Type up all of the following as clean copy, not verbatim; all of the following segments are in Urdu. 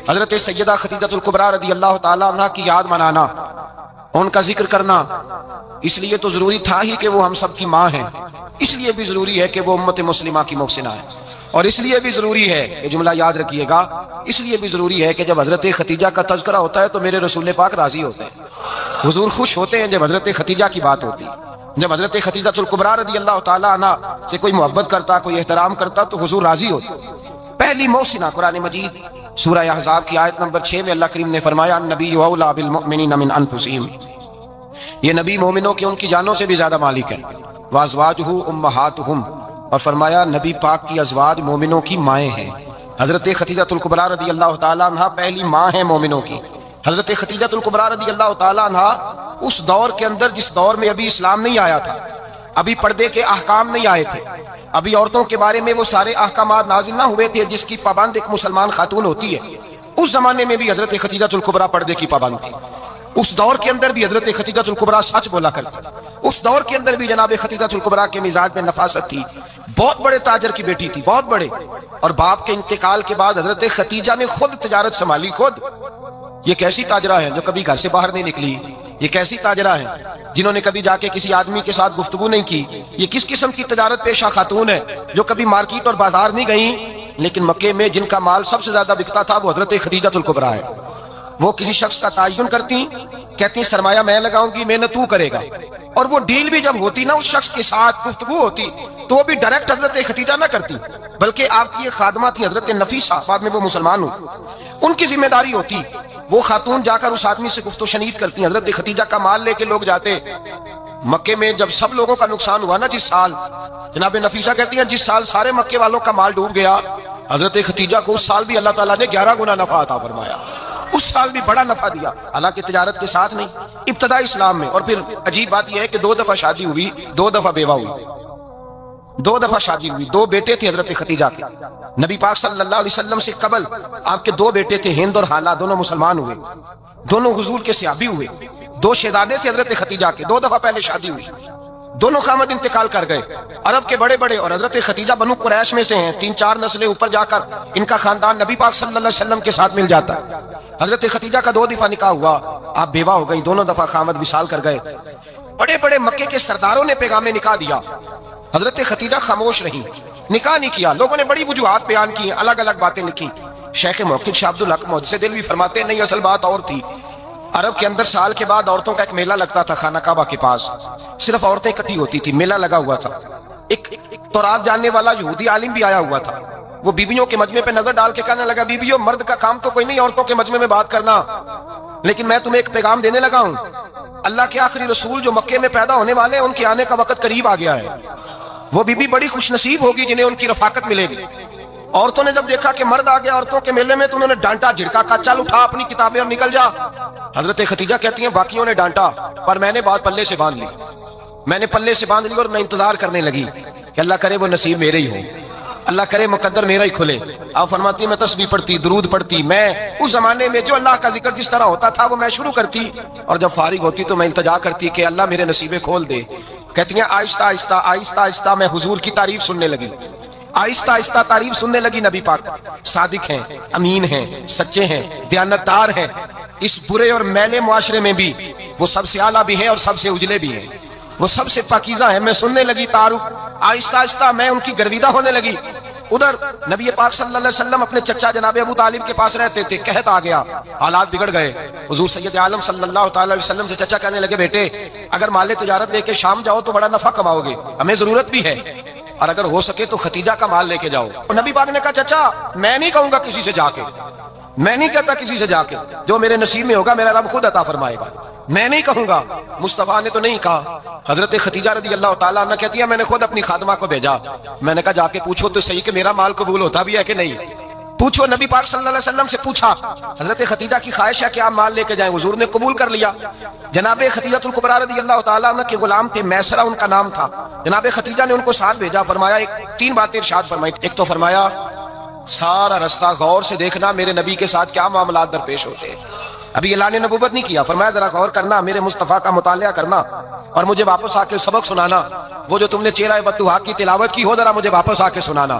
حضرت سیدہ خدیجہ الکبریٰ رضی اللہ تعالی عنہ کی یاد منانا، ان کا ذکر کرنا، اس لیے تو ضروری تھا ہی کہ وہ ہم سب کی ماں ہیں، اس لیے بھی ضروری ہے کہ وہ امت مسلمہ کی محسنہ ہے، اور اس لیے بھی ضروری ہے، یہ جملہ یاد رکھیے گا، اس لیے بھی ضروری ہے کہ جب حضرت خدیجہ کا تذکرہ ہوتا ہے تو میرے رسول پاک راضی ہوتے ہیں، حضور خوش ہوتے ہیں جب حضرت خدیجہ کی بات ہوتی ہے۔ جب حضرت خدیجہ الکبریٰ رضی اللہ تعالی عنہ سے کوئی محبت کرتا، کوئی احترام کرتا تو حضور راضی ہوتے۔ پہلی محسنہ قرآن مجید سورہ احزاب کی آیت نمبر 6 میں اللہ کریم نے فرمایا النبی اولیٰ بالمؤمنین من انفسہم، یہ نبی مومنوں کے ان کی جانوں سے بھی زیادہ مالک ہے، وازواجہ امہاتہم، اور فرمایا نبی پاک کی ازواج مومنوں کی مائیں ہیں۔ حضرت خدیجہ الکبریٰ رضی اللہ تعالی عنہ پہلی ماں ہیں مومنوں کی۔ حضرت خدیجہ الکبریٰ رضی اللہ تعالی عنہ اس دور کے اندر جس دور میں ابھی اسلام نہیں آیا تھا، ابھی پردے کے احکام نہیں آئے تھے، ابھی عورتوں کے بارے میں وہ سارے احکامات نازل نہ ہوئے تھے جس کی پابند ایک مسلمان خاتون ہوتی ہے، اس زمانے میں بھی حضرت خدیجہ الکبریٰ پردے کی پابند تھی۔ اس دور کے اندر بھی حضرت خدیجہ الکبریٰ سچ بولا کرتی، اس دور کے اندر بھی جناب خدیجہ الکبریٰ کے مزاج میں نفاست تھی، بہت بڑے تاجر کی بیٹی تھی، بہت بڑے، اور باپ کے انتقال کے بعد حضرت خدیجہ نے خود تجارت سنبھالی، خود۔ یہ کیسی تاجرہ ہیں جو کبھی گھر سے باہر نہیں نکلی، یہ کیسی تاجرہ ہیں جنہوں نے کبھی جا کے کسی آدمی کے ساتھ گفتگو نہیں کی، یہ کس قسم کی تجارت پیشہ خاتون ہے جو کبھی مارکیٹ اور بازار نہیں گئیں، لیکن مکے میں جن کا مال سب سے زیادہ بکتا تھا وہ حضرت خدیجہ الکبریٰ ہے۔ وہ کسی شخص کا تعین کرتی، کہتی سرمایہ میں لگاؤں گی، محنت تو کرے گا، اور وہ ڈیل بھی جب ہوتی نا اس شخص کے ساتھ گفتگو ہوتی تو وہ بھی ڈائریکٹ حضرت خدیجہ نہ کرتی، بلکہ آپ کی ایک خادمہ تھی حضرت نفیسہ، بعد میں وہ مسلمان ہوئی، ان کی ذمہ داری ہوتی، وہ خاتون جا کر اس آدمی سے گفت و شنید کرتی، حضرت خدیجہ کا مال لے کے لوگ جاتے۔ مکے میں جب سب لوگوں کا نقصان ہوا نا جس سال، جناب نفیسہ کہتی ہیں جس سال سارے مکے والوں کا مال ڈوب گیا، حضرت خدیجہ کو اس سال بھی اللہ تعالیٰ نے 11 گنا نفع عطا فرمایا، اس سال بھی بڑا نفع دیا، حالانکہ تجارت کے ساتھ نہیں، ابتدا اسلام میں۔ اور پھر عجیب بات یہ ہے کہ 2 دفعہ شادی ہوئی، 2 دفعہ بیوہ ہوئی، 2 دفعہ شادی ہوئی، 2 بیٹے تھے حضرت خدیجہ کے۔ نبی پاک صلی اللہ علیہ وسلم سے قبل آپ کے 2 بیٹے تھے، ہند اور حالہ، دونوں مسلمان ہوئے، دونوں حضور کے صحابی ہوئے، 2 شہزادے تھے حضرت خدیجہ کے، 2 دفعہ پہلے شادی ہوئی، دونوں خامد انتقال کر گئے، عرب کے بڑے بڑے، اور حضرت خدیجہ بنو قریش میں سے ہیں، 3-4 نسلیں اوپر جا کر ان کا خاندان نبی پاک صلی اللہ علیہ وسلم کے ساتھ مل جاتا ہے۔ حضرت خدیجہ کا 2 دفعہ نکاح ہوا، آپ بیوہ ہو گئی، دونوں دفعہ خامد وصال کر گئے۔ بڑے بڑے مکے کے سرداروں نے پیغام نکاح دیا، حضرت خدیجہ خاموش رہی، نکاح نہیں کیا، لوگوں نے بڑی وجوہات بیان کی، الگ الگ باتیں لکھی۔ شیخ محقق شاہ عبد الحق محدث دہلوی فرماتے ہیں نہیں، اصل بات اور تھی۔ عرب کے اندر سال کے بعد عورتوں کا ایک میلہ لگتا تھا خانہ کعبہ کے پاس، صرف عورتیں اکٹھی ہوتی تھی، میلہ لگا ہوا تھا، ایک تورات جاننے والا یہودی عالم بھی آیا ہوا تھا، وہ بیویوں کے مجمع پہ نظر ڈال کے کہنے لگا بیویوں مرد کا کام تو کوئی نہیں عورتوں کے مجمع میں بات کرنا، لیکن میں تمہیں ایک پیغام دینے لگا ہوں، اللہ کے آخری رسول جو مکے میں پیدا ہونے والے ہیں ان کے آنے کا وقت قریب آ گیا ہے، وہ بیوی بڑی خوش نصیب ہوگی جنہیں ان کی رفاقت ملے گی۔ عورتوں نے جب دیکھا کہ مرد آ گیا عورتوں کے میلے میں تو انہوں نے ڈانٹا، جھڑکا، کہا چل اٹھا اپنی کتابیں اور نکل جا۔ حضرت خدیجہ کہتی ہیں باقیوں نے ڈانٹا پر میں نے بات پلے سے باندھ لی، میں نے پلے سے باندھ لی اور میں انتظار کرنے لگی کہ اللہ کرے وہ نصیب میرے ہی ہو، اللہ کرے مقدر میرا ہی کھلے۔ آپ فرماتی میں تسبیح پڑھتی، درود پڑھتی، میں اس زمانے میں جو اللہ کا ذکر جس طرح ہوتا تھا وہ میں شروع کرتی، اور جب فارغ ہوتی تو میں التجا کرتی کہ اللہ میرے نصیبیں کھول دے۔ کہتی ہیں آہستہ آہستہ آہستہ آہستہ میں حضور کی تعریف سننے لگی، آہستہ آہستہ تعریف سننے لگی، نبی پاک صادق ہیں، امین ہیں، سچے ہیں، دیانتدار ہیں، اس برے اور میلے معاشرے میں بھی وہ سب سے اعلیٰ بھی ہیں اور سب سے اجلے بھی ہیں، وہ سب سے پاکیزہ ہیں۔ میں سننے لگی تعارف، آہستہ آہستہ میں ان کی گرویدہ ہونے لگی۔ ادھر نبی پاک صلی اللہ علیہ وسلم اپنے چچا جناب ابو طالب کے پاس رہتے تھے، قحط آ گیا، حالات بگڑ گئے، حضور سید عالم صلی اللہ تعالی علیہ وسلم سے چچا کہنے لگے بیٹے اگر مال تجارت لے کے شام جاؤ تو بڑا نفع کماؤ گے، ہمیں ضرورت بھی ہے، اور اگر ہو سکے تو خدیجہ کا مال لے کے جاؤ۔ نبی پاک نے کہا چچا میں نہیں کہوں گا کسی سے جا کے، میں نہیں کہتا کسی سے جا کے، جو میرے نصیب میں ہوگا میرا رب خود عطا فرمائے گا، میں نہیں کہوں گا۔ مصطفیٰ نے تو نہیں کہا۔ حضرت خدیجہ رضی اللہ تعالیٰ عنہ کہتی ہے میں نے خود اپنی خادمہ کو بھیجا، میں نے کہا جا کے پوچھو تو صحیح کہ میرا مال قبول ہوتا بھی ہے کہ نہیں، پوچھو۔ نبی پاک صلی اللہ علیہ وسلم سے پوچھا، حضرت خدیجہ کی خواہش ہے کہ آپ مال لے کے جائیں، حضور نے قبول کر لیا۔ جناب خدیجہ الکبریٰ رضی اللہ تعالیٰ عنہ کے غلام تھے، میسرہ ان کا نام تھا، جناب خدیجہ نے ان کو ساتھ بھیجا، فرمایا 3 باتیں ارشاد فرمائی، ایک تو فرمایا سارا رستہ غور سے دیکھنا میرے نبی کے ساتھ کیا معاملات درپیش ہوتے ہیں، ابھی اعلان نبوت نہیں کیا، فرمایا ذرا غور کرنا، میرے مصطفیٰ کا مطالعہ کرنا اور مجھے واپس آ کے سبق سنانا، وہ جو تم نے چہرہ بددعا کی تلاوت کی ہو ذرا مجھے واپس آ کے سنانا۔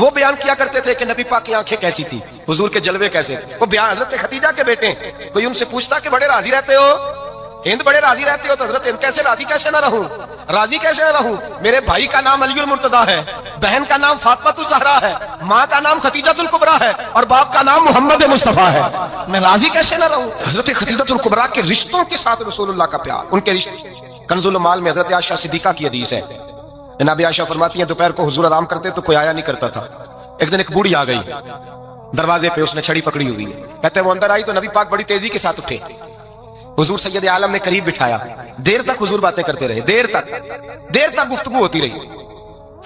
وہ بیان کیا کرتے تھے کہ نبی پاک کی آنکھیں کیسی تھی، حضور کے جلوے کیسے تھے. وہ بیان حضرت خدیجہ کے بیٹے ہیں. کوئی ان سے پوچھتا کہ بڑے راضی رہتے ہو، ہند بڑے راضی رہتے ہو، تو حضرت ہند کیسے راضی کیسے نہ رہوں، راضی کیسے نہ رہوں. میرے بھائی کا نام علی المرتضیٰ ہے، بہن کا نام فاطمہ الزہرا ہے، ماں کا نام خدیجہ الکبریٰ ہے، اور باپ کا نام محمد مصطفیٰ ہے. میں راضی کیسے نہ رہوں. حضرت خدیجہ الکبریٰ کے رشتوں کے ساتھ رسول اللہ کا پیار، ان کے رشتے. کنز المال میں حضرت عائشہ صدیقہ کی حدیث ہے. جناب عائشہ فرماتی ہیں دوپہر کو حضور آرام کرتے تو کوئی آیا نہیں کرتا تھا. ایک دن ایک بوڑھی آ گئی دروازے پہ، اس نے چھڑی پکڑی ہوئی ہے. کہتے وہ اندر آئی تو نبی پاک بڑی تیزی کے ساتھ اٹھے. حضور سید عالم نے قریب بٹھایا. دیر تک حضور باتیں کرتے رہے، دیر تک گفتگو ہوتی رہی.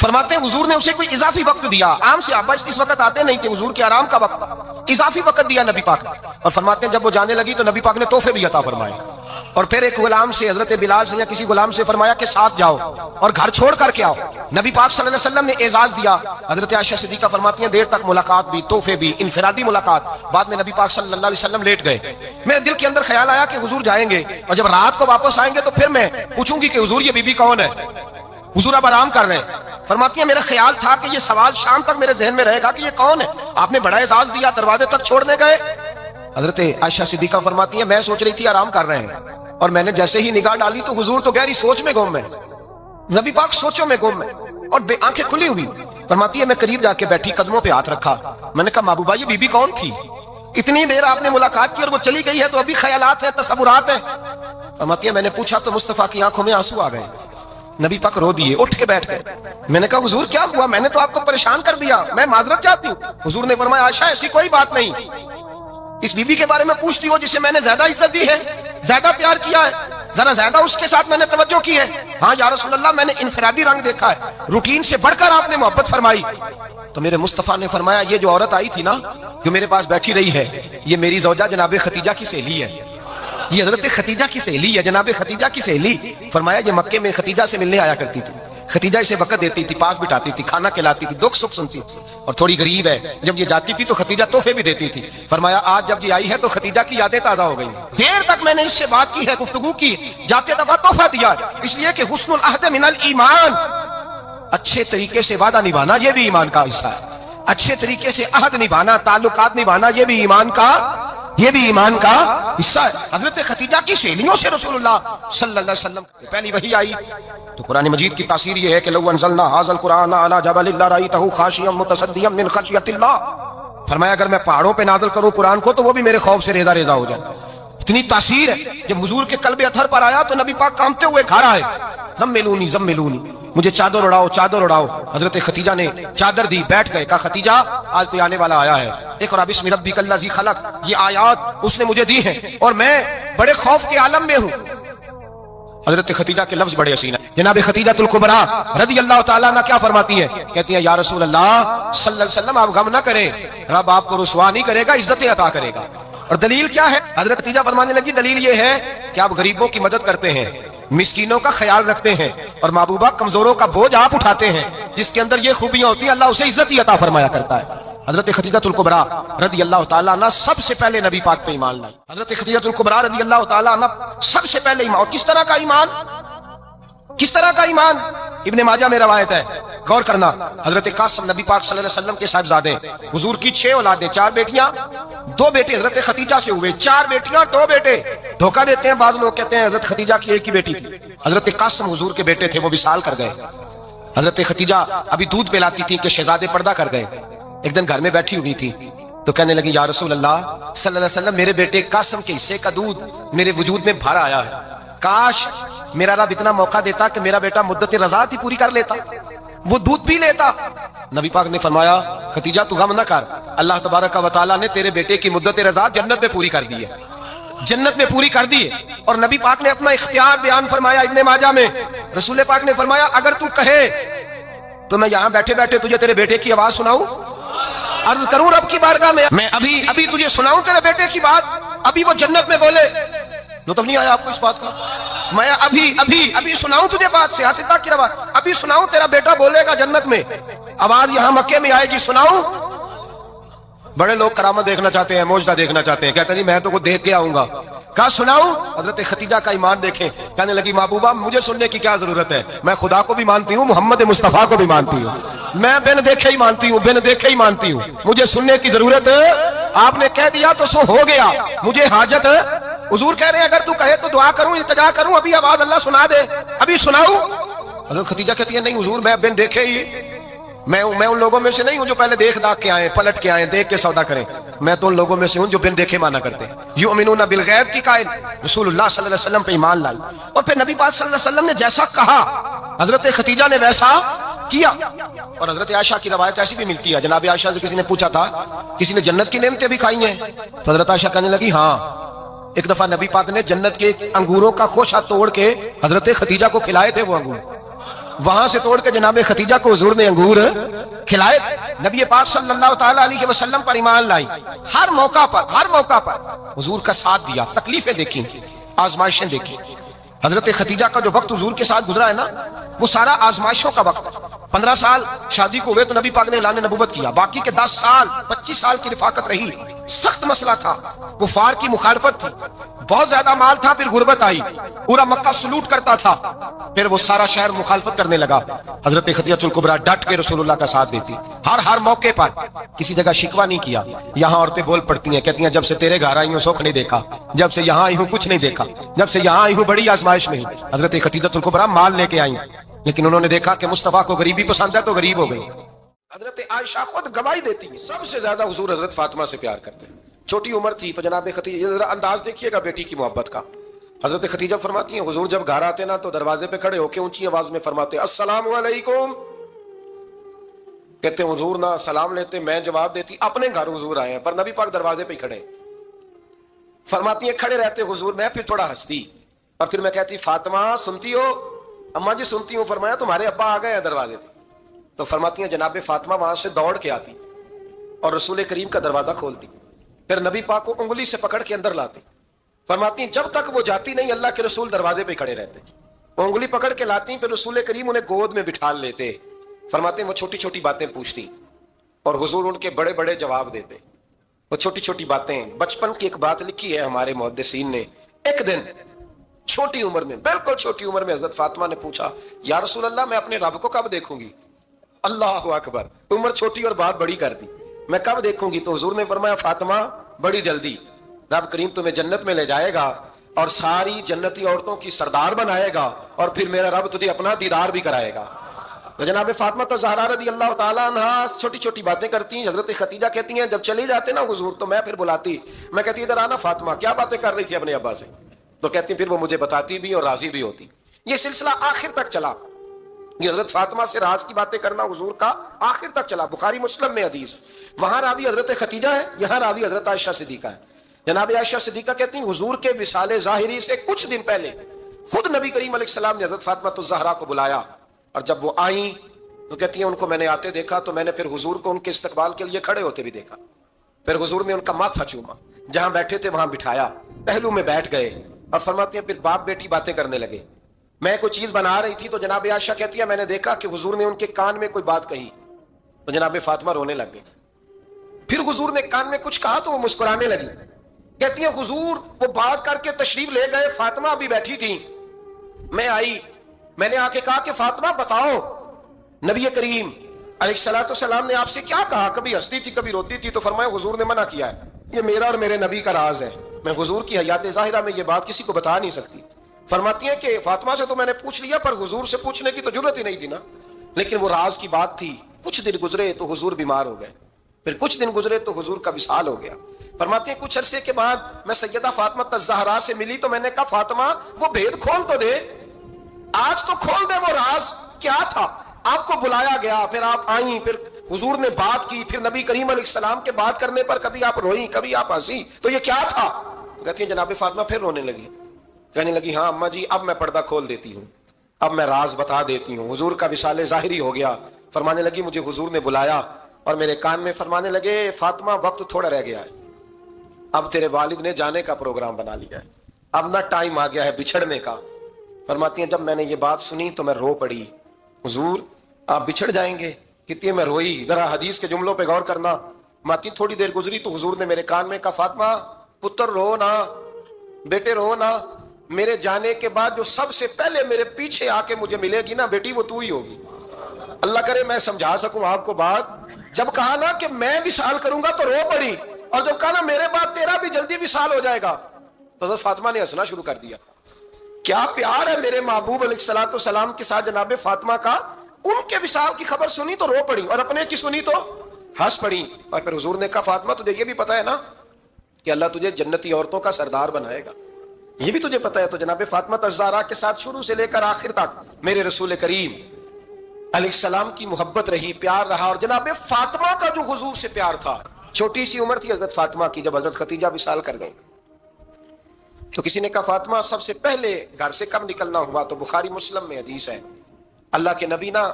فرماتے ہیں حضور نے اسے کوئی اضافی وقت دیا. عام صحابہ اس وقت آتے نہیں تھے، حضور کے آرام کا وقت، اضافی وقت دیا نبی پاک. اور فرماتے ہیں جب وہ جانے لگی تو نبی پاک نے تحفے بھی عطا فرمائے. اور پھر ایک غلام سے، حضرت بلال سے یا کسی غلام سے فرمایا کہ ساتھ جاؤ اور گھر چھوڑ کر کے آؤ. نبی پاک صلی اللہ علیہ وسلم نے اعزاز دیا. حضرت عائشہ صدیقہ فرماتی ہیں دیر تک ملاقات بھی، تحفے بھی، انفرادی ملاقات. بعد میں نبی پاک صلی اللہ علیہ وسلم لیٹ گئے. میرے دل کے اندر خیال آیا کہ حضور جائیں گے اور جب رات کو واپس آئیں گے تو پھر میں پوچھوں گی کہ حضور یہ بی بی کون ہے. حضور اب آرام کر رہے ہیں. فرماتی ہیں میرا خیال تھا کہ یہ سوال شام تک میرے ذہن میں رہے گا کہ یہ کون ہے. آپ نے بڑا اعزاز دیا، دروازے تک چھوڑنے گئے. حضرت عائشہ صدیقہ فرماتی ہیں میں سوچ رہی تھی آرام کر رہے ہیں، اور میں نے جیسے ہی نگاہ ڈالی تو حضور تو گہری سوچ میں گم ہے. نبی پاک سوچوں میں گم ہے اور آنکھیں کھلی ہوئی. فرماتی ہے میں قریب جا کے بیٹھی، قدموں پہ ہاتھ رکھا. میں نے کہا محبوبہ یہ بی بی کون تھی؟ اتنی دیر آپ نے ملاقات کی اور وہ چلی گئی ہے تو ابھی خیالات ہیں، تصورات ہیں. فرماتی ہے میں نے پوچھا تو مصطفیٰ کی آنکھوں میں آنسو آ گئے. نبی پاک رو دیے، اٹھ کے بیٹھ گئے. میں نے کہا حضور کیا ہوا؟ میں نے تو آپ کو پریشان کر دیا، میں معذرت چاہتی ہوں. حضور نے فرمایا عائشہ ایسی کوئی بات نہیں. اس بی بی کے بارے میں پوچھتی ہو جسے میں نے زیادہ عزت دی ہے، زیادہ پیار کیا ہے، ذرا زیادہ اس کے ساتھ میں نے توجہ کی ہے. ہاں یا رسول اللہ میں نے انفرادی رنگ دیکھا ہے، روٹین سے بڑھ کر آپ نے محبت فرمائی. تو میرے مصطفیٰ نے فرمایا یہ جو عورت آئی تھی نا جو میرے پاس بیٹھی رہی ہے، یہ میری زوجہ جناب خدیجہ کی سہیلی ہے. یہ حضرت خدیجہ کی سہیلی ہے، جناب خدیجہ کی سہیلی. فرمایا یہ مکے میں خدیجہ سے ملنے آیا کرتی تھی، خدیجہ اسے وقت دیتی تھی، پاس بٹھاتی تھی، کھانا کھلاتی تھی، دکھ سکھ سنتی تھی. اور تھوڑی غریب ہے، جب یہ جاتی تھی تو خدیجہ تحفے بھی دیتی تھی. فرمایا آج جب یہ آئی ہے تو خدیجہ کی یادیں تازہ ہو گئی. دیر تک میں نے اس سے بات کی ہے، گفتگو کی، جاتے دفعہ تحفہ دیا. اس لیے کہ حسن العہد من الایمان، اچھے طریقے سے وعدہ نبھانا یہ بھی ایمان کا حصہ ہے. اچھے طریقے سے عہد نبھانا، تعلقات نبھانا یہ بھی ایمان کا حصہ ہے. حضرت خدیجہ کی سہیلیوں سے رسول اللہ صلی اللہ علیہ وسلم پہلی وحی آئی تو قرآن مجید کی تاثیر یہ ہے کہ لو انزلنا هذا القرآن على جبل لرأيته خاشعا متصدعا من خشية الله. فرمایا اگر میں پہاڑوں پہ نازل کروں قرآن کو تو وہ بھی میرے خوف سے ریزہ ریزہ ہو جائے. اتنی تاثیر ہے. جب حضور کے قلب اطہر پر آیا تو نبی پاک کانپتے ہوئے گھر آئے. زملونی زملونی، مجھے چادر اڑاؤ چادر اڑاؤ. حضرت خدیجہ نے چادر دی، بیٹھ گئے. کہا خدیجہ آج کوئی آنے والا آیا ہے. اقرأ بسم ربک الذی خلق، یہ آیات اس نے مجھے دی ہیں اور میں بڑے خوف کے عالم میں ہوں. حضرت خدیجہ کے لفظ بڑے حسین ہیں. جناب خدیجہ الکبریٰ رضی اللہ تعالیٰ عنہ کیا فرماتی ہیں؟ کہتی ہیں یا رسول اللہ صلی اللہ علیہ وسلم آپ غم نہ کریں، رب آپ کو رسوا نہیں کرے گا، عزت عطا کرے گا. اور دلیل کیا ہے؟ حضرت خدیجہ فرمانے لگی دلیل یہ ہے کہ آپ غریبوں کی مدد کرتے ہیں، مسکینوں کا خیال رکھتے ہیں، اور محبوبہ کمزوروں کا بوجھ آپ اٹھاتے ہیں. جس کے اندر یہ خوبیاں ہوتی ہیں اللہ اسے عزت ہی عطا فرمایا کرتا ہے. حضرت خدیجہ الکبریٰ رضی اللہ تعالیٰ عنہ سب سے پہلے نبی پاک پہ ایمان لائی. حضرت خدیجہ الکبریٰ رضی اللہ تعالیٰ عنہ سب سے پہلے ایمان. اور کس طرح کا ایمان؟ کس طرح کا ایمان؟ ابن ماجہ میں روایت ہے، غور کرنا. حضرت قاسم نبی پاک صلی اللہ علیہ وسلم کے صاحبزادے، حضور کی 6 اولادیں، 4 بیٹیاں 2 بیٹے حضرت خدیجہ سے ہوئے، 4 بیٹیاں 2 بیٹے. دھوکہ دیتے ہیں بعض لوگ، کہتے ہیں حضرت خدیجہ کی ایک ہی بیٹی تھی. حضرت قاسم حضور کے بیٹے تھے، وہ وصال کر گئے. حضرت خدیجہ ابھی دودھ پلاتی تھی کہ شہزادے پردہ کر گئے. ایک دن گھر میں بیٹھی ہوئی تھی تو کہنے لگی یا رسول اللہ صلی اللہ علیہ وسلم میرے بیٹے قاسم کے حصے کا دودھ میرے وجود میں بھر آیا ہے، کاش میرا رب اتنا موقع دیتا کہ میرا بیٹا مدت رضاعت ہی پوری کر لیتا، وہ دودھ پی لیتا. نبی پاک نے فرمایا خدیجہ تو غم نہ کر، اللہ تبارک و تعالیٰ نے تیرے بیٹے کی مدت رضاعت جنت میں پوری کر دی ہے، جنت میں پوری کر دی ہے. اور نبی پاک نے اپنا اختیار بیان فرمایا ابن ماجہ میں. رسول پاک نے فرمایا اگر تو کہے تو میں یہاں بیٹھے بیٹھے تجھے تیرے بیٹے کی آواز سناؤں، عرض کروں رب کی بارگاہ میں ابھی تجھے سناؤں تیرے بیٹے کی بات، ابھی وہ جنت میں بولے. لطف نہیں آیا آپ کو اس بات کا؟ میں ابھی سناؤں تجھے بات، سیاستہ کی روایت، ابھی سناؤں تیرا بیٹا بولے گا جنت میں، آواز یہاں مکے میں آئے گی، سناؤں. بڑے لوگ کرامت دیکھنا چاہتے ہیں، معجزہ دیکھنا چاہتے ہیں، کہتے ہیں جی میں تو کو دیکھ کے آؤں گا. کہا سناؤں؟ حضرت خدیجہ کا ایمان دیکھیں، کہنے لگی محبوبہ مجھے سننے کی کیا ضرورت ہے، میں خدا کو بھی مانتی ہوں، محمد مصطفیٰ کو بھی مانتی ہوں، میں بن دیکھے ہی مانتی ہوں، بن دیکھے ہی مانتی ہوں، مجھے سننے کی ضرورت ہے، آپ نے کہہ دیا تو سو ہو گیا، مجھے حاجت ہے۔ حضور کہہ رہے ہیں اگر تو کہے تو دعا کروں، التجا کروں، ابھی آواز اللہ سنا دے، ابھی سناؤں؟ حضرت خدیجہ کہتی ہے نہیں حضور میں بن دیکھے ہی، میں ان لوگوں میں سے نہیں ہوں جو پہلے دیکھ داکھ کے آئے، پلٹ کے آئے، دیکھ کے سودا کریں، میں تو ان لوگوں میں سے ہوں جو بن دیکھے مانا کرتے ہیں۔ یؤمنون بالغیب کی قائل رسول اللہ صلی اللہ علیہ وسلم پہ ایمان لائی، اور پھر نبی پاک صلی اللہ علیہ وسلم نے جیسا کہا حضرت خدیجہ نے ویسا کیا۔ اور حضرت عائشہ کی روایت ایسی بھی ملتی ہے، جناب عائشہ سے کسی نے پوچھا تھا کسی نے جنت کی نعمتیں بھی کھائی ہیں؟ تو حضرت عائشہ کہنے لگی ہاں، ایک دفعہ نبی پاک نے جنت کے انگوروں کا خوشہ توڑ کے حضرت خدیجہ کو کھلائے تھے، وہ انگور وہاں سے توڑ کے جناب خدیجہ کو حضور نے انگور کھلائے۔ نبی پاک صلی اللہ تعالی علیہ وسلم پر ایمان لائی، ہر موقع پر حضور کا ساتھ دیا، تکلیفیں دیکھی، آزمائشیں دیکھی۔ حضرت خدیجہ کا جو وقت حضور کے ساتھ گزرا ہے نا، وہ سارا آزمائشوں کا وقت۔ 15 سال شادی کو ہوئے تو نبی پاک نے اعلان نبوت کیا، باقی کے 10 سال 25 سال کی رفاقت رہی، سخت مسئلہ تھا، کفار کی مخالفت تھی، بہت زیادہ مال تھا، پھر غربت آئی، پورا مکہ سلوٹ کرتا تھا، پھر وہ سارا شہر مخالفت کرنے لگا۔ حضرت خدیجہ الکبریٰ ڈٹ کے رسول اللہ کا ساتھ دیتی، ہر موقع پر کسی جگہ شکوہ نہیں کیا۔ یہاں عورتیں بول پڑتی ہیں، کہتی ہیں جب سے تیرے گھر آئی ہوں سکھ نہیں دیکھا، جب سے یہاں آئی ہوں کچھ نہیں دیکھا، جب سے یہاں آئی ہوں بڑی آزمائش میں ہوں۔ حضرت خدیجہ الکبریٰ مال لے کے آئی، لیکن انہوں نے دیکھا کہ مصطفیٰ کو غریبی پسند ہے تو غریب ہو گئی۔ حضرت عائشہ خود گواہی دیتی ہے، سب سے زیادہ حضور حضرت فاطمہ سے پیار کرتے ہیں، چھوٹی عمر تھی تو جناب خدیجہ، ذرا انداز دیکھیے گا بیٹی کی محبت کا۔ حضرت خدیجہ فرماتی ہیں حضور جب گھر آتے نا تو دروازے پہ کھڑے ہو کے اونچی آواز میں فرماتے السلام علیکم، کہتے حضور نہ سلام لیتے، میں جواب دیتی، اپنے گھر حضور آئے ہیں پر نبی پاک دروازے پہ کھڑے ہیں۔ فرماتی ہیں کھڑے رہتے حضور، میں پھر تھوڑا ہنستی اور پھر میں کہتی فاطمہ سنتی ہو؟ اماں جی سنتی ہوں۔ فرمایا تمہارے ابا آ گئے ہیں دروازے پہ۔ تو فرماتی ہیں جناب فاطمہ وہاں سے دوڑ کے آتی اور رسول کریم کا دروازہ کھولتی، پھر نبی پاک کو انگلی سے پکڑ کے اندر لاتی۔ فرماتی ہیں جب تک وہ جاتی نہیں اللہ کے رسول دروازے پہ کھڑے رہتے، وہ انگلی پکڑ کے لاتی، پھر رسول کریم انہیں گود میں بٹھا لیتے۔ فرماتے ہیں وہ چھوٹی چھوٹی باتیں پوچھتی اور حضور ان کے بڑے بڑے جواب دیتے، وہ چھوٹی چھوٹی باتیں۔ بچپن کی ایک بات لکھی ہے ہمارے محدثین نے، ایک دن چھوٹی عمر میں، بالکل چھوٹی عمر میں حضرت فاطمہ نے پوچھا یا رسول اللہ میں اپنے رب کو کب دیکھوں گی؟ اللہ اکبر، عمر چھوٹی اور بات بڑی کر دی، میں کب دیکھوں گی؟ تو حضور نے فرمایا فاطمہ بڑی جلدی، رب کریم تمہیں جنت میں لے جائے گا اور ساری جنتی عورتوں کی سردار بنائے گا اور پھر میرا رب تجھے اپنا دیدار بھی کرائے گا۔ تو جناب فاطمہ تو زہرا رضی اللہ تعالیٰ عنہا چھوٹی چھوٹی باتیں کرتی ہیں۔ حضرت خدیجہ کہتی ہیں جب چلے جاتے نا حضور تو میں پھر بلاتی، میں کہتی ادھر آنا فاطمہ، کیا باتیں کر رہی تھی اپنے ابا سے؟ تو کہتی پھر وہ مجھے بتاتی بھی اور راضی بھی ہوتی۔ یہ سلسلہ آخر تک چلا، یہ حضرت فاطمہ سے راز کی باتیں کرنا حضور کا آخر تک چلا۔ بخاری مسلم میں حدیث، وہاں راوی حضرت خدیجہ ہے، یہاں راوی حضرت عائشہ صدیقہ ہے۔ جناب عائشہ صدیقہ کہتی ہیں حضور کے وصال ظاہری سے کچھ دن پہلے خود نبی کریم علیہ السلام نے حضرت فاطمہ الزہرا کو بلایا، اور جب وہ آئیں تو کہتی ہیں ان کو میں نے آتے دیکھا تو میں نے پھر حضور کو ان کے استقبال کے لیے کھڑے ہوتے بھی دیکھا، پھر حضور نے ان کا ماتھا چوما، جہاں بیٹھے تھے وہاں بٹھایا، پہلو میں بیٹھ گئے، اور فرماتی ہیں پھر باپ بیٹی باتیں کرنے لگے۔ میں کوئی چیز بنا رہی تھی تو جناب عائشہ کہتی ہے میں نے دیکھا کہ حضور نے ان کے کان میں کوئی بات کہی تو جناب فاطمہ رونے لگ گئی، پھر حضور نے کان میں کچھ کہا تو وہ مسکرانے لگی۔ کہتی ہیں حضور وہ بات کر کے تشریف لے گئے، فاطمہ ابھی بیٹھی تھی، میں آئی، میں نے آ کے کہا کہ فاطمہ بتاؤ نبی کریم علیہ الصلوۃ والسلام نے آپ سے کیا کہا؟ کبھی ہنستی تھی کبھی روتی تھی، تو فرمایا حضور نے منع کیا ہے، یہ میرا اور میرے نبی کا راز ہے، میں حضور کی حیات ظاہرہ میں یہ بات کسی کو بتا نہیں سکتی۔ فرماتی ہیں کہ فاطمہ سے تو میں نے پوچھ لیا پر حضور سے پوچھنے کی تو ضرورت ہی نہیں تھی نا، لیکن وہ راز کی بات تھی۔ کچھ دن گزرے تو حضور بیمار ہو گئے، پھر کچھ دن گزرے تو حضور کا وصال ہو گیا۔ فرماتی ہیں کچھ عرصے کے بعد میں سیدہ فاطمہ الزہرا سے ملی تو میں نے کہا فاطمہ وہ بھید کھول تو دے، آج تو کھول دے وہ راز کیا تھا۔ آپ کو بلایا گیا، پھر آپ آئیں، پھر حضور نے بات کی، پھر نبی کریم علیہ السلام کے بات کرنے پر کبھی آپ روئیں کبھی آپ ہنسی، تو یہ کیا تھا؟ کہتی ہیں جناب فاطمہ پھر رونے لگی، کہنے لگی ہاں اماں جی اب میں پردہ کھول دیتی ہوں، اب میں راز بتا دیتی ہوں۔ حضور کا وصال ظاہری ہو گیا۔ فرمانے لگی مجھے حضور نے بلایا اور میرے کان میں فرمانے لگے فاطمہ وقت تھوڑا رہ گیا ہے، اب تیرے والد نے جانے کا پروگرام بنا لیا ہے، اب نہ ٹائم آ گیا ہے بچھڑنے کا۔ فرماتی ہیں جب میں نے یہ بات سنی تو میں رو پڑی، حضور آپ بچھڑ جائیں گے؟ کہتی ہے میں روئی۔ ذرا حدیث کے جملوں پہ غور کرنا، ماتی تھوڑی دیر گزری تو حضور نے میرے کان میں کہا فاطمہ پتر رو نا، بیٹے رو نا، میرے جانے کے بعد جو سب سے پہلے میرے پیچھے آ کے مجھے ملے گی نا بیٹی، وہ تو ہی ہوگی. اللہ کرے میں سمجھا سکوں آپ کو بات. جب کہا نا کہ میں وصال کروں گا تو رو پڑی، اور جب کہا نا میرے بعد تیرا بھی جلدی وصال ہو جائے گا تو حضرت فاطمہ نے ہنسنا شروع کر دیا. کیا پیار ہے میرے محبوب علیہ الصلوۃ والسلام کے ساتھ جناب فاطمہ کا. ان کے وصال کی خبر سنی تو رو پڑی، اور اپنے کی سنی تو ہنس پڑی. اور پھر حضور نے کہا فاطمہ تجھے یہ بھی پتا ہے نا کہ اللہ تجھے جنتی عورتوں کا سردار بنائے گا، یہ بھی تجھے پتا ہے. تو جناب فاطمہ الزہرا کے ساتھ شروع سے لے کر آخر تک میرے رسول کریم علیہ السلام کی محبت رہی، پیار رہا. اور جناب فاطمہ کا جو حضور سے پیار تھا، چھوٹی سی عمر تھی حضرت فاطمہ کی جب حضرت خدیجہ وصال کر گئیں. تو کسی نے کہا فاطمہ سب سے پہلے گھر سے کب نکلنا ہوا؟ تو بخاری مسلم میں حدیث ہے، اللہ کے نبی نا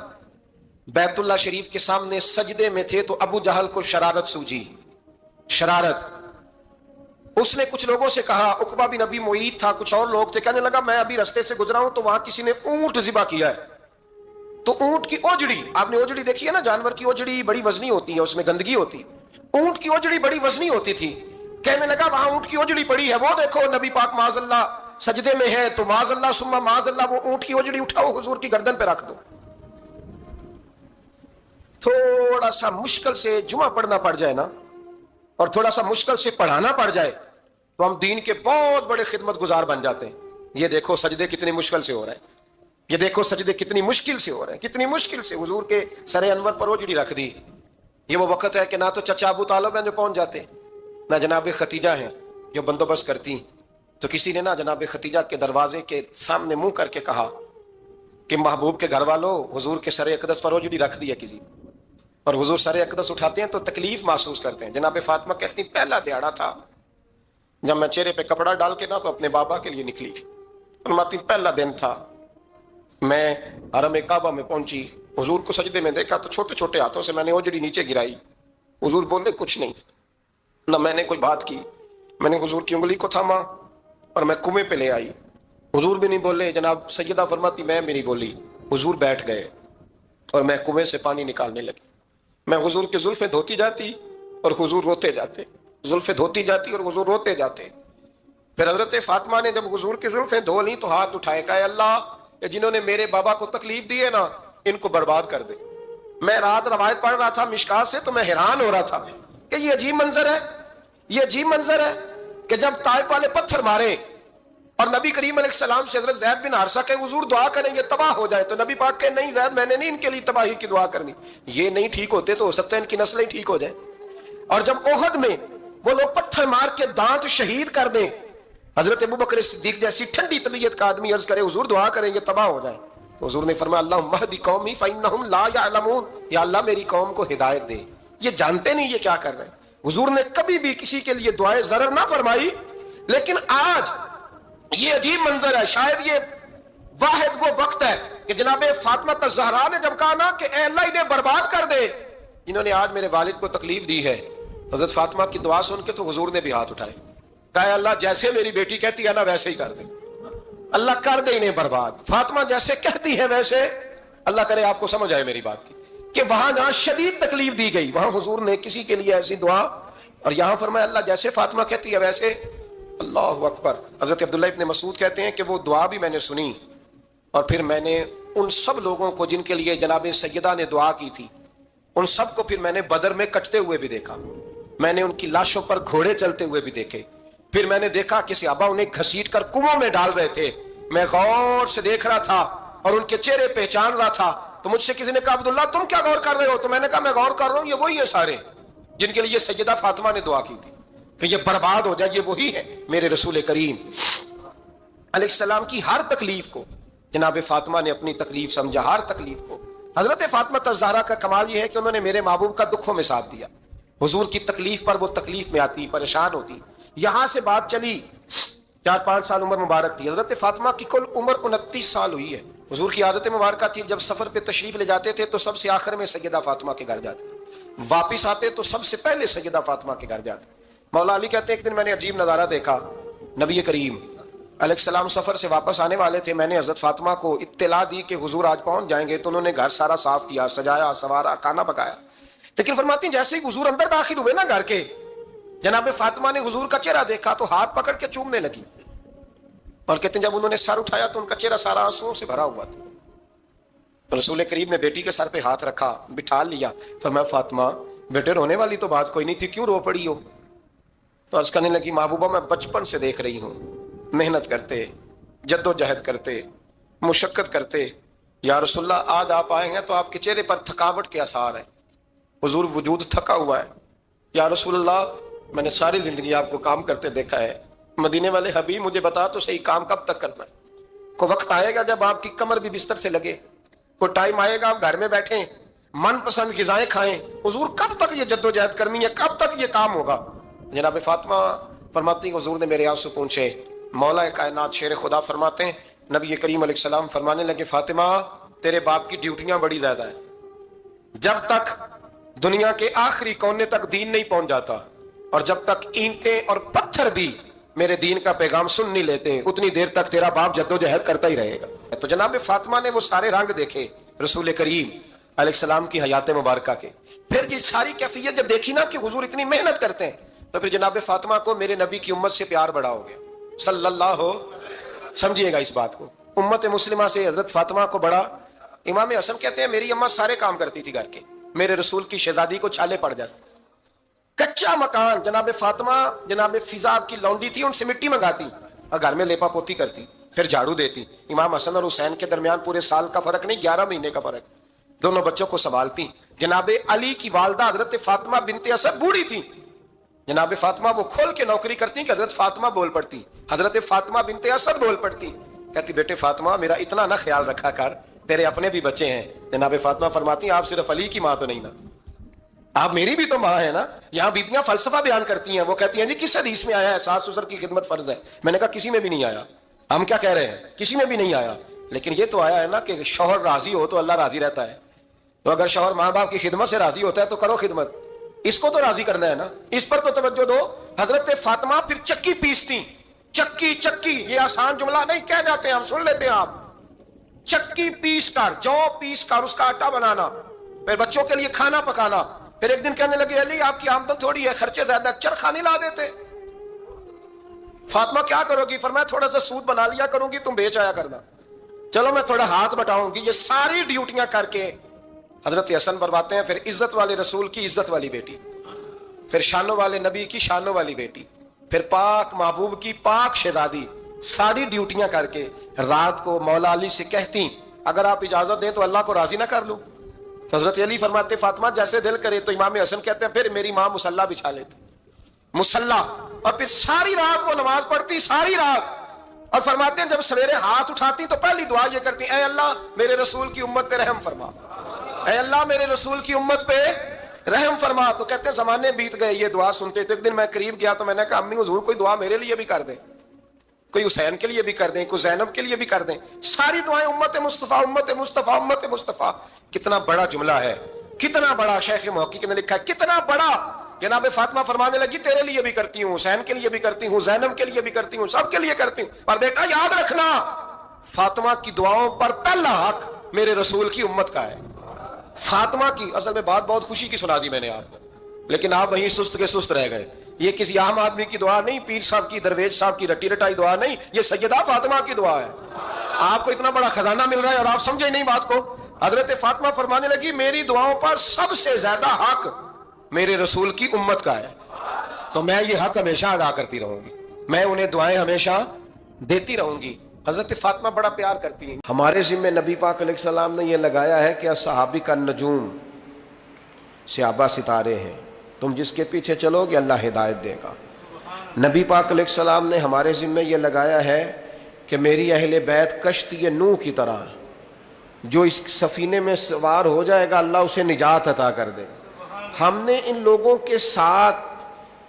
بیت اللہ شریف کے سامنے سجدے میں تھے تو ابو جہل کو شرارت سوجی. شرارت، اس نے کچھ لوگوں سے کہا، عقبہ بن ابی معیط تھا، کچھ اور لوگ تھے، کہنے لگا میں ابھی رستے سے گزرا ہوں تو وہاں کسی نے اونٹ ذبح کیا ہے. تو اونٹ کی اوجڑی، آپ نے اوجڑی دیکھی ہے نا، جانور کی اوجڑی بڑی وزنی ہوتی ہے، اس میں گندگی ہوتی. اونٹ کی اوجڑی بڑی وزنی ہوتی تھی. کہنے لگا وہاں اونٹ کی اوجڑی پڑی ہے، وہ دیکھو نبی پاک معاذ اللہ سجدے میں ہے، تو معاذ اللہ ثم معاذ اللہ وہ اونٹ کی اوجڑی اٹھاؤ حضور کی گردن پہ رکھ دو. تھوڑا سا مشکل سے جمعہ پڑھنا پڑ جائے نا، اور تھوڑا سا مشکل سے پڑھانا پڑ جائے تو ہم دین کے بہت بڑے خدمت گزار بن جاتے ہیں. یہ دیکھو سجدے کتنی مشکل سے ہو رہے ہیں، یہ دیکھو سجدے کتنی مشکل سے ہو رہے ہیں، کتنی مشکل سے حضور کے سر انور پر اوجڑی رکھ دی. یہ وہ وقت ہے کہ نہ تو چچا ابو طالب ہیں جو پہنچ جاتے، نہ جناب ختیجہ ہیں جو بندوبست کرتی. تو کسی نے نا جناب ختیجہ کے دروازے کے سامنے منہ کر کے کہا کہ محبوب کے گھر والوں حضور کے سر اقدس پر اوجڑی رکھ دی ہے کسی، اور حضور سر اقدس اٹھاتے ہیں تو تکلیف محسوس کرتے ہیں. جناب فاطمہ کہتی پہلا دیہڑا تھا جب میں چہرے پہ کپڑا ڈال کے نا تو اپنے بابا کے لیے نکلی. فرماتی پہلا دن تھا، میں حرم کعبہ میں پہنچی، حضور کو سجدے میں دیکھا تو چھوٹے چھوٹے ہاتھوں سے میں نے اوجڑی نیچے گرائی. حضور بولے کچھ نہیں، نہ میں نے کوئی بات کی. میں نے حضور کی انگلی کو تھاما اور میں کنویں پہ لے آئی. حضور بھی نہیں بولے. جناب سیدہ فرماتی میں بھی نہیں بولی. حضور بیٹھ گئے اور میں کنویں سے پانی نکالنے لگی. میں حضور کی زلفیں دھوتی جاتی اور حضور روتے جاتے، زلفیں دھوتی جاتی اور حضور روتے جاتے. پھر حضرت فاطمہ نے جب حضور کی زلفیں دھو لی تو ہاتھ اٹھائے، کہا اللہ کہ جنہوں نے میرے بابا کو تکلیف دی ہے نا ان کو برباد کر دے. میں رات روایت پڑھ رہا تھا مشکات سے تو میں حیران ہو رہا تھا کہ یہ عجیب منظر ہے، یہ عجیب منظر ہے کہ جب طائف والے پتھر مارے اور نبی کریم علیہ السلام سے حضرت زید بن حارثہ کہ حضور دعا کریں یہ تباہ ہو جائے، تو نبی پاک کہ نہیں زید میں نے نہیں ان کے لیے تباہی کی دعا کرنی، یہ نہیں ٹھیک ہوتے تو ہو سکتا ہے ان کی نسلیں ٹھیک ہو جائیں. اور جب احد میں وہ لوگ پتھر مار کے دانت شہید کر دیں، حضرت ابوبکر صدیق جیسی ٹھنڈی طبیعت کا آدمی عرض کرے حضور دعا کریں یہ تباہ ہو جائے، تو حضور نے فرمایا اللہم اہد قومی فانہم لا یعلمون، یا اللہ میری قوم کو ہدایت دے، یہ جانتے نہیں یہ کیا کر رہے ہیں. حضور نے کبھی بھی کسی کے لیے دعائے ضرر نہ فرمائی. لیکن آج یہ عجیب منظر ہے، شاید یہ واحد وہ وقت ہے کہ جناب فاطمہ الزہرا نے جب کہا نا کہ اے اللہ انہیں برباد کر دے انہوں نے آج میرے والد کو تکلیف دی ہے. حضرت فاطمہ کی دعا سن کے تو حضور نے بھی ہاتھ اٹھائے، کہا اللہ جیسے میری بیٹی کہتی ہے نا ویسے ہی کر دے، اللہ کر دے انہیں برباد. فاطمہ جیسے کہتی ہے ویسے، اللہ کرے آپ کو سمجھ آئے میری بات کی کہ وہاں جہاں شدید تکلیف دی گئی وہاں حضور نے کسی کے لیے ایسی دعا، اور یہاں فرمایا اللہ جیسے فاطمہ کہتی ہے ویسے. اللہ اکبر. حضرت عبداللہ ابن مسعود کہتے ہیں کہ وہ دعا بھی میں نے سنی اور پھر میں نے ان سب لوگوں کو جن کے لیے جناب سیدہ نے دعا کی تھی ان سب کو پھر میں نے بدر میں کٹتے ہوئے بھی دیکھا، میں نے ان کی لاشوں پر گھوڑے چلتے ہوئے بھی دیکھے، پھر میں نے دیکھا کہ صحابہ انہیں گھسیٹ کر کنووں میں ڈال رہے تھے، میں غور سے دیکھ رہا تھا اور ان کے چہرے پہچان رہا تھا. تو مجھ سے کسی نے کہا عبداللہ تم کیا غور کر رہے ہو؟ تو میں نے کہا میں غور کر رہا ہوں یہ وہی ہیں سارے جن کے لیے سیدہ فاطمہ نے دعا کی تھی کہ یہ برباد ہو جائے، یہ وہی ہے میرے رسول کریم علیہ السلام کی ہر تکلیف کو جناب فاطمہ نے اپنی تکلیف سمجھا، ہر تکلیف کو. حضرت فاطمہ الزہرا کا کمال یہ ہے کہ انہوں نے میرے محبوب کا دکھوں میں ساتھ دیا، حضور کی تکلیف پر وہ تکلیف میں آتی، پریشان ہوتی. یہاں سے بات چلی 4-5 سال عمر مبارک تھی. حضرت فاطمہ کی کل عمر 29 سال ہوئی ہے. حضور کی عادت مبارکہ تھی جب سفر پہ تشریف لے جاتے تھے تو سب سے آخر میں سیدہ فاطمہ کے گھر جاتے، واپس آتے تو سب سے پہلے سیدہ فاطمہ کے گھر جاتے. مولا علی کہتے ہیں ایک دن میں نے عجیب نظارہ دیکھا، نبی کریم علیہ السلام سفر سے واپس آنے والے تھے، میں نے حضرت فاطمہ کو اطلاع دی کہ حضور آج پہنچ جائیں گے، تو انہوں نے گھر سارا صاف کیا، سجایا، سوارا، کھانا پکایا. لیکن فرماتی ہیں جیسے ہی حضور اندر داخل ہوئے نا گھر کے، جناب فاطمہ نے حضور کا چہرہ دیکھا تو ہاتھ پکڑ کے چومنے لگی. اور کہتے ہیں جب انہوں نے سر اٹھایا تو ان کا چہرہ سارا آنسوؤں سے بھرا ہوا تھا. تو رسول کریم نے بیٹی کے سر پہ ہاتھ رکھا, بٹھا لیا, فرمایا فاطمہ بیٹے رونے والی تو بات کوئی نہیں تھی, کیوں رو پڑی ہو؟ تو عرض کرنے لگی محبوبہ میں بچپن سے دیکھ رہی ہوں, محنت کرتے, جد و جہد کرتے, مشقت کرتے, یا رسول اللہ آج آپ آئے ہیں تو آپ کے چہرے پر تھکاوٹ کے آثار ہیں, حضور وجود تھکا ہوا ہے. یا رسول اللہ میں نے ساری زندگی آپ کو کام کرتے دیکھا ہے, مدینے والے حبیب مجھے بتا تو صحیح کام کب تک کرنا ہے؟ کوئی وقت آئے گا جب آپ کی کمر بھی بستر سے لگے, کوئی ٹائم آئے گا آپ گھر میں بیٹھیں من پسند غذائیں کھائیں, حضور کب تک یہ جد و جہد کرنی ہے, کب تک یہ کام ہوگا؟ جناب فاطمہ فرماتی حضور نے میرے آنسو پوچھے. مولا کائنات شیر خدا فرماتے ہیں نبی کریم علیہ السلام فرمانے لگے فاطمہ تیرے باپ کی ڈیوٹیاں بڑی زیادہ ہیں, جب تک دنیا کے آخری کونے تک دین نہیں پہنچ جاتا اور جب تک اینٹیں اور پتھر بھی میرے دین کا پیغام سن نہیں لیتے اتنی دیر تک تیرا باپ جد و جہد کرتا ہی رہے گا. تو جناب فاطمہ نے وہ سارے رنگ دیکھے رسول کریم علیہ السلام کی حیات مبارکہ کے. پھر یہ ساری کیفیت جب دیکھی نا کہ حضور اتنی محنت کرتے ہیں تو پھر جناب فاطمہ کو میرے نبی کی امت سے پیار بڑا ہو گیا صلی اللہ ہو. سمجھیے گا اس بات کو, امت مسلمہ سے حضرت فاطمہ کو بڑا. امام حسن کہتے ہیں میری اماں سارے کام کرتی تھی گھر کے, میرے رسول کی شہزادی کو چھالے پڑ جاتے. کچا مکان جناب فاطمہ جناب فضا آپ کی لونڈی تھی, ان سے مٹی منگاتی اور گھر میں لیپا پوتی کرتی, پھر جھاڑو دیتی. امام حسن اور حسین کے درمیان پورے سال کا فرق نہیں, 11 مہینے کا فرق, دونوں بچوں کو سنبھالتی. جناب علی کی والدہ حضرت فاطمہ بنت اسد بوڑھی تھی, جناب فاطمہ وہ کھول کے نوکری کرتی کہ حضرت فاطمہ بول پڑتی, حضرت فاطمہ بنت اسد بول پڑتی. کہتی بیٹے فاطمہ میرا اتنا نہ خیال رکھا کر, تیرے اپنے بھی بچے ہیں. جناب فاطمہ فرماتی آپ صرف علی کی ماں تو نہیں نا, آپ میری بھی تو ماں ہے نا. یہاں بیبیاں فلسفہ بیان کرتی ہیں, وہ کہتی ہیں جی کس حدیث میں آیا ہے ساس سسر کی خدمت فرض ہے؟ میں نے کہا کسی میں بھی نہیں آیا. ہم کیا کہہ رہے ہیں, کسی میں بھی نہیں آیا, لیکن یہ تو آیا ہے نا کہ شوہر راضی ہو تو اللہ راضی رہتا ہے. تو اگر شوہر ماں باپ کی خدمت سے راضی ہوتا ہے تو کرو خدمت, اس کو تو راضی کرنا ہے نا, اس پر تو توجہ دو. حضرت فاطمہ پھر چکی پیستی, چکی چکی یہ آسان جملہ نہیں, کہہ جاتے ہیں ہم, سن لیتے ہیں آپ. چکی پیس کر, جو پیس کر اس کا آٹا بنانا, پھر بچوں کے لیے کھانا پکانا. پھر ایک دن کہنے لگے علی آپ کی آمدن تھوڑی ہے, خرچے زیادہ, چرخا نہیں لا دیتے. فاطمہ کیا کرو گی؟ فرمایا تھوڑا سا سود بنا لیا کروں گی, تم بیچ آیا کرنا. چلو میں تھوڑا ہاتھ بٹاؤں گی. یہ ساری ڈیوٹیاں کر کے حضرت حسن فرماتے ہیں پھر عزت والے رسول کی عزت والی بیٹی, پھر شانوں والے نبی کی شانوں والی بیٹی, پھر پاک محبوب کی پاک شہزادی, ساری ڈیوٹیاں کر کے رات کو مولا علی سے کہتی اگر آپ اجازت دیں تو اللہ کو راضی نہ کر لوں. تو حضرت علی فرماتے فاطمہ جیسے دل کرے. تو امام حسن کہتے ہیں پھر میری ماں مصلی بچھا لیتی, مصلی, اور پھر ساری رات وہ نماز پڑھتی, ساری رات. اور فرماتے ہیں جب سویرے ہاتھ اٹھاتی تو پہلی دعا یہ کرتی اے اللہ میرے رسول کی امت پہ رحم فرما, اے اللہ میرے رسول کی امت پہ رحم فرما. تو کہتے ہیں زمانے بیت گئے یہ دعا سنتے. تو ایک دن میں قریب گیا تو میں نے کہا امی حضور کوئی دعا میرے لیے بھی کر دیں, کوئی حسین کے لیے بھی کر دیں, کوئی زینب کے لیے بھی کر دیں. ساری دعائیں امت مصطفیٰ امت مصطفیٰ امت مصطفیٰ. کتنا بڑا جملہ ہے, کتنا بڑا. شیخ محقق نے لکھا ہے کتنا بڑا. جناب فاطمہ فرمانے لگی تیرے لیے بھی کرتی ہوں, حسین کے لیے بھی کرتی ہوں, زینب کے لیے بھی کرتی ہوں, سب کے لیے کرتی ہوں. پر بیٹا یاد رکھنا فاطمہ کی دعاؤں پر پہلا حق میرے رسول کی امت کا ہے. فاطمہ کی اصل میں بات بہت خوشی کی سنا دی میں نے آپ کو, لیکن آپ وہیں سست کے سست رہ گئے. یہ کسی عام آدمی کی دعا نہیں, پیر صاحب کی, درویش صاحب کی رٹی رٹائی دعا نہیں, یہ سیدہ فاطمہ کی دعا ہے. آپ کو اتنا بڑا خزانہ مل رہا ہے اور آپ سمجھے نہیں بات کو. حضرت فاطمہ فرمانے لگی میری دعاؤں پر سب سے زیادہ حق میرے رسول کی امت کا ہے, تو میں یہ حق ہمیشہ ادا کرتی رہوں گی, میں انہیں دعائیں ہمیشہ دیتی رہوں گی. حضرت فاطمہ بڑا پیار کرتی ہیں. ہمارے ذمہ نبی پاک علیہ السلام نے یہ لگایا ہے کہ صحابی کا نجوم, صحابہ ستارے ہیں, تم جس کے پیچھے چلو گے اللہ ہدایت دے گا. نبی پاک علیہ السلام نے ہمارے ذمہ یہ لگایا ہے کہ میری اہل بیت کشتی نوح کی طرح, جو اس سفینے میں سوار ہو جائے گا اللہ اسے نجات عطا کر دے. ہم نے ان لوگوں کے ساتھ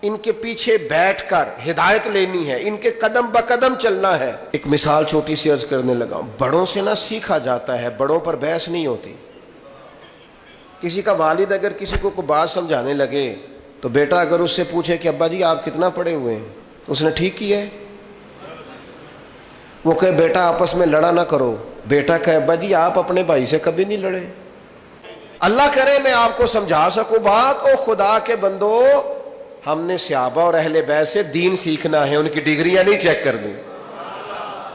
ان کے پیچھے بیٹھ کر ہدایت لینی ہے, ان کے قدم بقدم چلنا ہے. ایک مثال چھوٹی سی عرض کرنے لگا, بڑوں سے نہ سیکھا جاتا ہے, بڑوں پر بحث نہیں ہوتی. کسی کا والد اگر کسی کو کوئی بات سمجھانے لگے تو بیٹا اگر اس سے پوچھے کہ ابا جی آپ کتنا پڑھے ہوئے ہیں, تو اس نے ٹھیک کیا ہے. وہ کہے بیٹا آپس میں لڑا نہ کرو, بیٹا کہے ابا جی آپ اپنے بھائی سے کبھی نہیں لڑے. اللہ کرے میں آپ کو سمجھا سکوں بات. او خدا کے بندو, ہم نے صحابہ اور اہل بیت سے دین سیکھنا ہے, ان کی ڈگریاں نہیں چیک کرنی.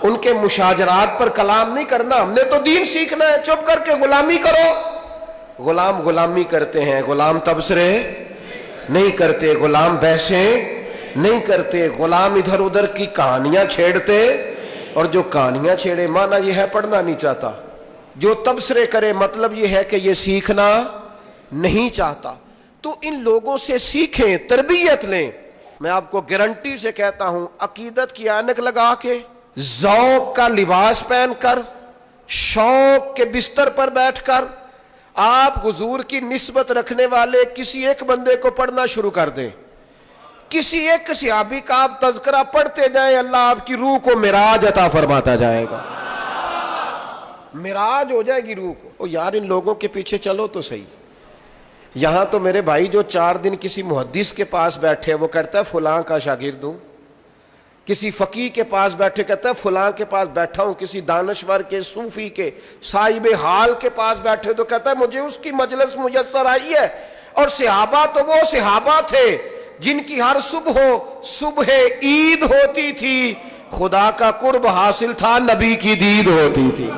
ان کے مشاجرات پر کلام نہیں کرنا. ہم نے تو دین سیکھنا ہے. چپ کر کے غلامی کرو. غلام غلامی کرتے ہیں, غلام تبصرے نہیں کرتے, غلام بحثیں نہیں کرتے, غلام ادھر ادھر کی کہانیاں چھیڑتے. اور جو کہانیاں چھیڑے مانا یہ ہے پڑھنا نہیں چاہتا, جو تبصرے کرے مطلب یہ ہے کہ یہ سیکھنا نہیں چاہتا. تو ان لوگوں سے سیکھیں, تربیت لیں. میں آپ کو گارنٹی سے کہتا ہوں, عقیدت کی اینک لگا کے, ذوق کا لباس پہن کر, شوق کے بستر پر بیٹھ کر آپ حضور کی نسبت رکھنے والے کسی ایک بندے کو پڑھنا شروع کر دیں, کسی ایک صحابی کا آپ تذکرہ پڑھتے جائیں, اللہ آپ کی روح کو معراج عطا فرماتا جائے گا. معراج ہو جائے گی روح کو. او یار ان لوگوں کے پیچھے چلو تو صحیح. یہاں تو میرے بھائی جو 4 دن کسی محدث کے پاس بیٹھے وہ کہتا ہے فلاں کا شاگرد ہوں, کسی فقیہ کے پاس بیٹھے کہتا ہے فلاں کے پاس بیٹھا ہوں, کسی دانشور کے, صوفی کے, صاحب حال کے پاس بیٹھے تو کہتا ہے مجھے اس کی مجلس میسر آئی ہے. اور صحابہ تو وہ صحابہ تھے جن کی ہر صبح عید ہوتی تھی, خدا کا قرب حاصل تھا, نبی کی دید ہوتی تھی.